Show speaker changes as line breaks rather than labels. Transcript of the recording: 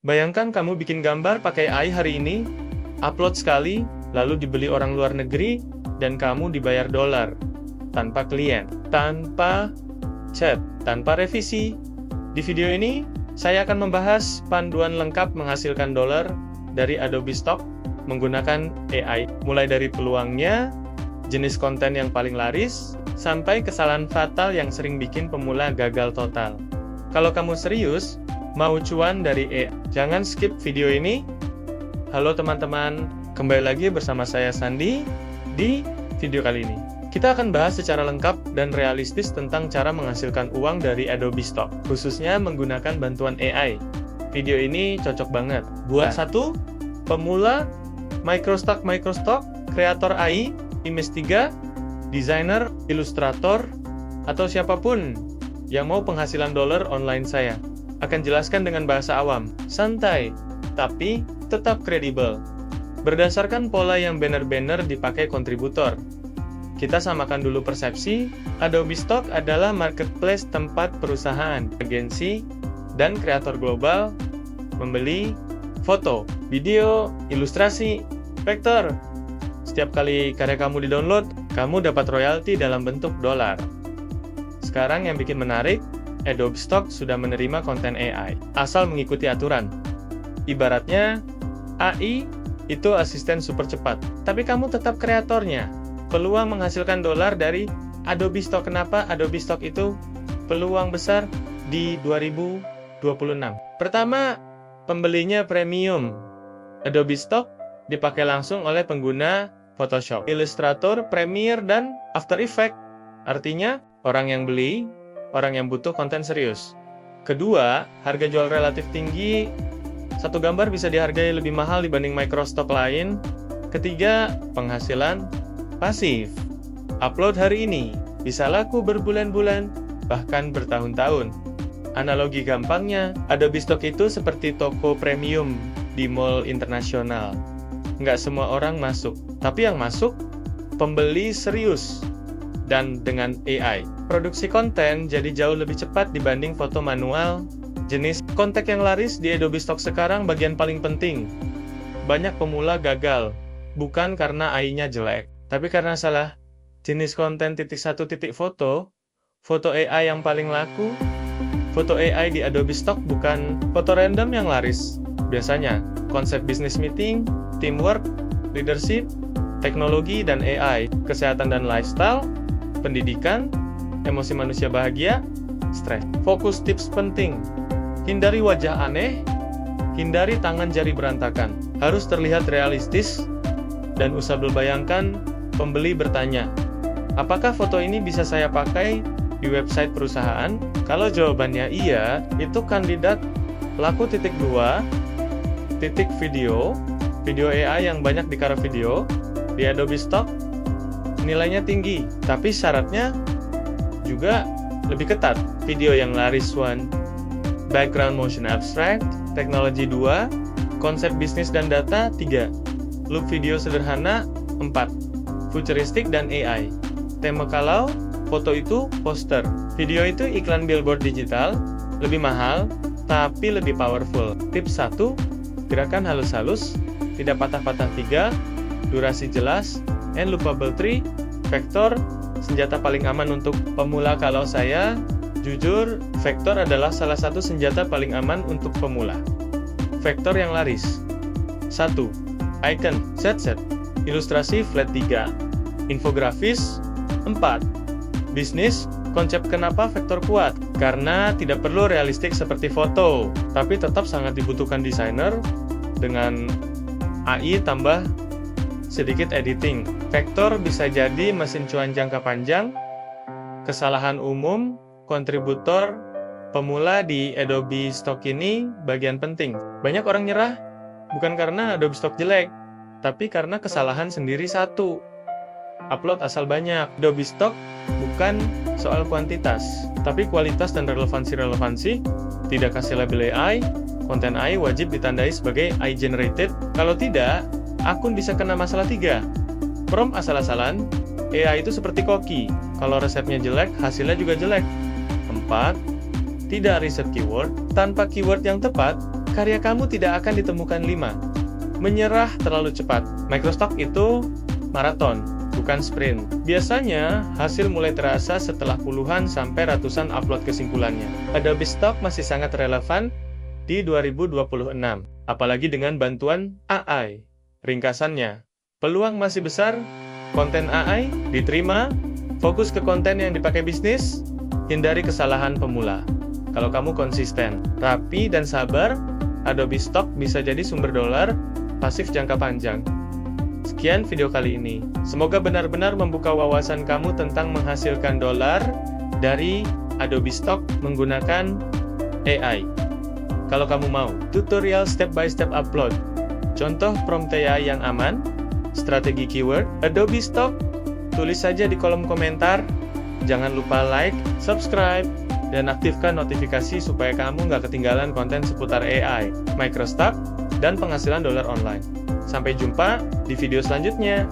Bayangkan kamu bikin gambar pakai AI hari ini, upload sekali, lalu dibeli orang luar negeri, dan kamu dibayar dolar. Tanpa klien, tanpa chat, tanpa revisi. Di video ini, saya akan membahas panduan lengkap menghasilkan dolar dari Adobe Stock menggunakan AI. Mulai dari peluangnya, jenis konten yang paling laris, sampai kesalahan fatal yang sering bikin pemula gagal total. Kalau kamu serius, mau cuan dari AI, jangan skip video ini. Halo teman-teman, kembali lagi bersama saya Sandi di video kali ini. Kita akan bahas secara lengkap dan realistis tentang cara menghasilkan uang dari Adobe Stock, khususnya menggunakan bantuan AI. Video ini cocok banget buat satu pemula, microstock, kreator AI, image 3, desainer, ilustrator, atau siapapun yang mau penghasilan dolar online. Saya akan jelaskan dengan bahasa awam, santai, tapi tetap kredibel. Berdasarkan pola yang benar-benar dipakai kontributor. Kita samakan dulu persepsi, Adobe Stock adalah marketplace tempat perusahaan, agensi, dan kreator global membeli foto, video, ilustrasi, vektor. Setiap kali karya kamu di-download, kamu dapat royalti dalam bentuk dolar. Sekarang yang bikin menarik, Adobe Stock sudah menerima konten AI, asal mengikuti aturan. Ibaratnya, AI itu asisten super cepat, tapi kamu tetap kreatornya. Peluang menghasilkan dolar dari Adobe Stock. Kenapa Adobe Stock itu peluang besar di 2026? Pertama, pembelinya premium. Adobe Stock dipakai langsung oleh pengguna Photoshop, Illustrator, Premiere, dan After Effects. Artinya, orang yang beli, orang yang butuh konten serius. Kedua, harga jual relatif tinggi. Satu gambar bisa dihargai lebih mahal dibanding microstock lain. Ketiga, penghasilan pasif. Upload hari ini, bisa laku berbulan-bulan, bahkan bertahun-tahun. Analogi gampangnya, Adobe Stock itu seperti toko premium di mall internasional. Nggak semua orang masuk, tapi yang masuk, pembeli serius. Dan dengan AI, produksi konten jadi jauh lebih cepat dibanding foto manual. Jenis konten yang laris di Adobe Stock sekarang bagian paling penting. Banyak pemula gagal, bukan karena AI-nya jelek, tapi karena salah jenis konten foto AI yang paling laku. Foto AI di Adobe Stock bukan foto random yang laris. Biasanya, konsep bisnis meeting, teamwork, leadership, teknologi dan AI, kesehatan dan lifestyle, pendidikan, emosi manusia bahagia, stres. Fokus tips penting. Hindari wajah aneh, hindari tangan jari berantakan. Harus terlihat realistis, dan usah bayangkan pembeli bertanya, apakah foto ini bisa saya pakai di website perusahaan? Kalau jawabannya iya, itu kandidat laku. 2. Video AI yang banyak di cara video di Adobe Stock nilainya tinggi, tapi syaratnya juga lebih ketat. Video yang laris 1, background motion abstract, teknologi 2, konsep bisnis dan data 3, look video sederhana 4, futuristik dan AI. Tema kalau foto itu poster, video itu iklan billboard digital, lebih mahal, tapi lebih powerful. Tips 1, gerakan halus-halus, tidak patah-patah 3, durasi jelas, and loopable 3, vektor, senjata paling aman untuk pemula. Kalau saya, jujur, vektor adalah salah satu senjata paling aman untuk pemula. Vektor yang laris. 1. Icon, set, ilustrasi flat 3, infografis 4, bisnis, konsep. Kenapa vektor kuat? Karena tidak perlu realistik seperti foto, tapi tetap sangat dibutuhkan desainer. Dengan AI tambah sedikit editing, vektor bisa jadi mesin cuan jangka panjang. Kesalahan umum kontributor pemula di Adobe Stock ini bagian penting. Banyak orang nyerah bukan karena Adobe Stock jelek, tapi karena kesalahan sendiri. 1. Upload asal banyak. Adobe Stock bukan soal kuantitas, tapi kualitas dan relevansi. Tidak kasih label AI, konten AI wajib ditandai sebagai AI generated. Kalau tidak, akun bisa kena masalah. 3. Prompt asal-asalan, AI itu seperti koki. Kalau resepnya jelek, hasilnya juga jelek. 4. Tidak riset keyword. Tanpa keyword yang tepat, karya kamu tidak akan ditemukan 5. Menyerah terlalu cepat. Microstock itu maraton, bukan sprint. Biasanya, hasil mulai terasa setelah puluhan sampai ratusan upload kesimpulannya. Adobe Stock masih sangat relevan di 2026, apalagi dengan bantuan AI. Ringkasannya, peluang masih besar, konten AI diterima, fokus ke konten yang dipakai bisnis, hindari kesalahan pemula. Kalau kamu konsisten, rapi, dan sabar, Adobe Stock bisa jadi sumber dolar pasif jangka panjang. Sekian video kali ini. Semoga benar-benar membuka wawasan kamu tentang menghasilkan dolar dari Adobe Stock menggunakan AI. Kalau kamu mau tutorial step-by-step upload, contoh prompt AI yang aman, strategi keyword, Adobe Stock, tulis saja di kolom komentar. Jangan lupa like, subscribe, dan aktifkan notifikasi supaya kamu nggak ketinggalan konten seputar AI, Microstock, dan penghasilan dolar online. Sampai jumpa di video selanjutnya.